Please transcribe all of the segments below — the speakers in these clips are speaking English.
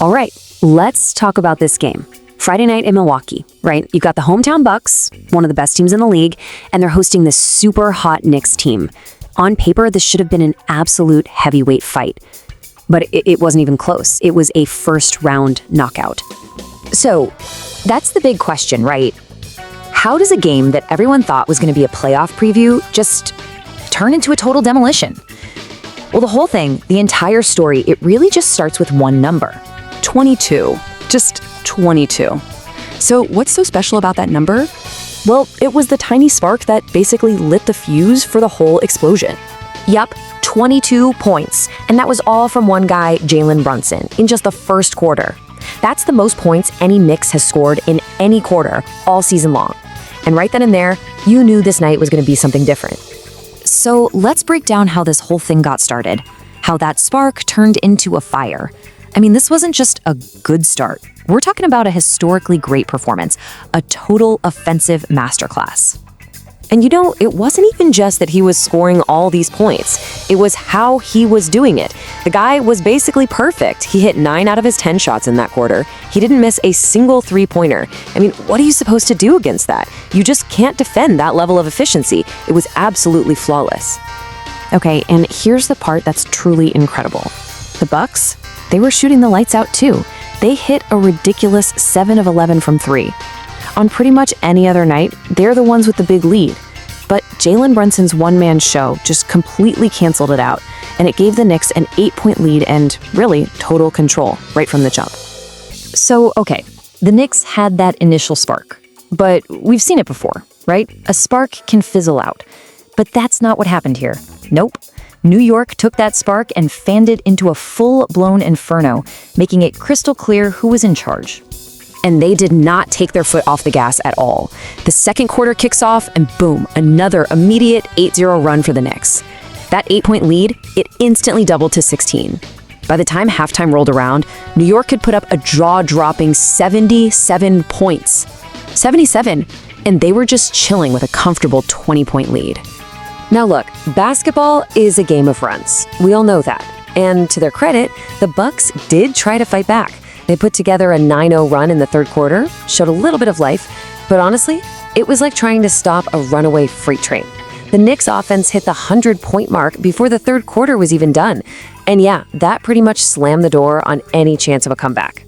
All right, let's talk about this game. Friday night in Milwaukee, right? You've got the hometown Bucks, one of the best teams in the league, and they're hosting this super hot Knicks team. On paper, this should have been an absolute heavyweight fight. But it wasn't even close. It was a first-round knockout. So, that's the big question, right? How does a game that everyone thought was going to be a playoff preview just turn into a total demolition? Well, the whole thing, the entire story, it really just starts with one number. 22. Just 22. So what's so special about that number? Well, it was the tiny spark that basically lit the fuse for the whole explosion. Yup, 22 points. And that was all from one guy, Jalen Brunson, in just the first quarter. That's the most points any Knicks has scored in any quarter all season long. And right then and there, you knew this night was going to be something different. So let's break down how this whole thing got started, how that spark turned into a fire. I mean, this wasn't just a good start. We're talking about a historically great performance, a total offensive masterclass. And you know, it wasn't even just that he was scoring all these points. It was how he was doing it. The guy was basically perfect. He hit 9 out of his 10 shots in that quarter. He didn't miss a single three-pointer. I mean, what are you supposed to do against that? You just can't defend that level of efficiency. It was absolutely flawless. Okay, and here's the part that's truly incredible. The Bucks, they were shooting the lights out too. They hit a ridiculous 7 of 11 from 3. On pretty much any other night, they're the ones with the big lead. But Jalen Brunson's one-man show just completely canceled it out, and it gave the Knicks an 8-point lead and, really, total control right from the jump. So, okay, the Knicks had that initial spark. But we've seen it before, right? A spark can fizzle out. But that's not what happened here. Nope. New York took that spark and fanned it into a full-blown inferno, making it crystal clear who was in charge. And they did not take their foot off the gas at all. The second quarter kicks off, and boom, another immediate 8-0 run for the Knicks. That 8-point lead, it instantly doubled to 16. By the time halftime rolled around, New York could put up a jaw-dropping 77 points. 77, and they were just chilling with a comfortable 20-point lead. Now look, basketball is a game of runs. We all know that. And to their credit, the Bucks did try to fight back. They put together a 9-0 run in the third quarter, showed a little bit of life, but honestly, it was like trying to stop a runaway freight train. The Knicks offense hit the 100-point mark before the third quarter was even done. And yeah, that pretty much slammed the door on any chance of a comeback.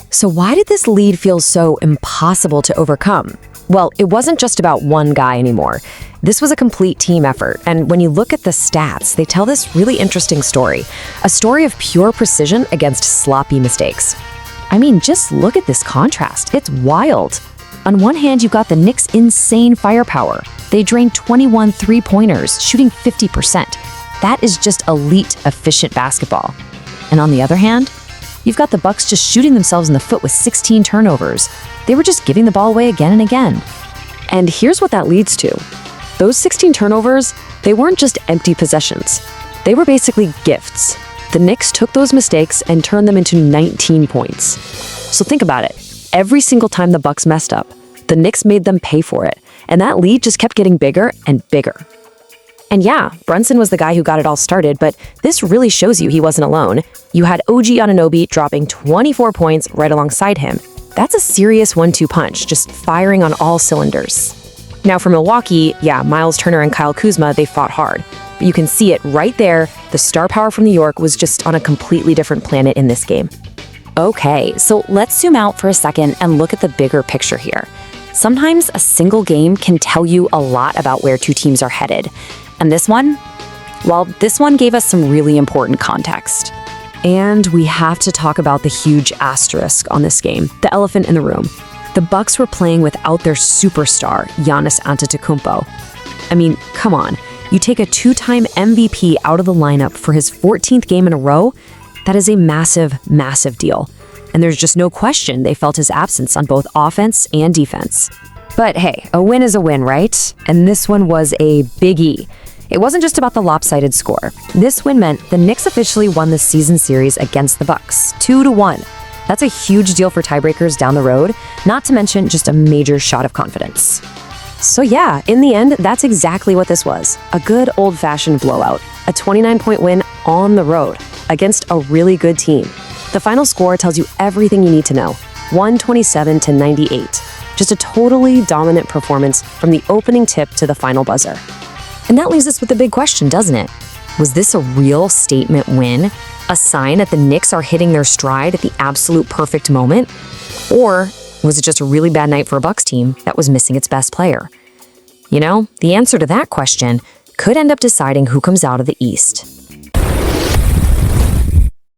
So why did this lead feel so impossible to overcome? Well, it wasn't just about one guy anymore. This was a complete team effort, and when you look at the stats, they tell this really interesting story. A story of pure precision against sloppy mistakes. I mean, just look at this contrast. It's wild. On one hand, you've got the Knicks' insane firepower. They drained 21 three-pointers, shooting 50%. That is just elite, efficient basketball. And on the other hand, you've got the Bucks just shooting themselves in the foot with 16 turnovers. They were just giving the ball away again and again. And here's what that leads to. Those 16 turnovers, they weren't just empty possessions. They were basically gifts. The Knicks took those mistakes and turned them into 19 points. So think about it. Every single time the Bucks messed up, the Knicks made them pay for it. And that lead just kept getting bigger and bigger. And yeah, Brunson was the guy who got it all started, but this really shows you he wasn't alone. You had OG Anunoby dropping 24 points right alongside him. That's a serious 1-2 punch, just firing on all cylinders. Now for Milwaukee, yeah, Myles Turner and Kyle Kuzma, they fought hard. But you can see it right there. The star power from New York was just on a completely different planet in this game. Okay, so let's zoom out for a second and look at the bigger picture here. Sometimes a single game can tell you a lot about where two teams are headed. And this one? Well, this one gave us some really important context. And we have to talk about the huge asterisk on this game, the elephant in the room. The Bucks were playing without their superstar, Giannis Antetokounmpo. I mean, come on. You take a two-time MVP out of the lineup for his 14th game in a row, that is a massive, massive deal. And there's just no question they felt his absence on both offense and defense. But hey, a win is a win, right? And this one was a biggie. It wasn't just about the lopsided score. This win meant the Knicks officially won the season series against the Bucks, 2-1. That's a huge deal for tiebreakers down the road, not to mention just a major shot of confidence. So yeah, in the end, that's exactly what this was. A good old-fashioned blowout. A 29-point win on the road against a really good team. The final score tells you everything you need to know, 127-98. Just a totally dominant performance from the opening tip to the final buzzer. And that leaves us with the big question, doesn't it? Was this a real statement win? A sign that the Knicks are hitting their stride at the absolute perfect moment? Or was it just a really bad night for a Bucks team that was missing its best player? You know, the answer to that question could end up deciding who comes out of the East.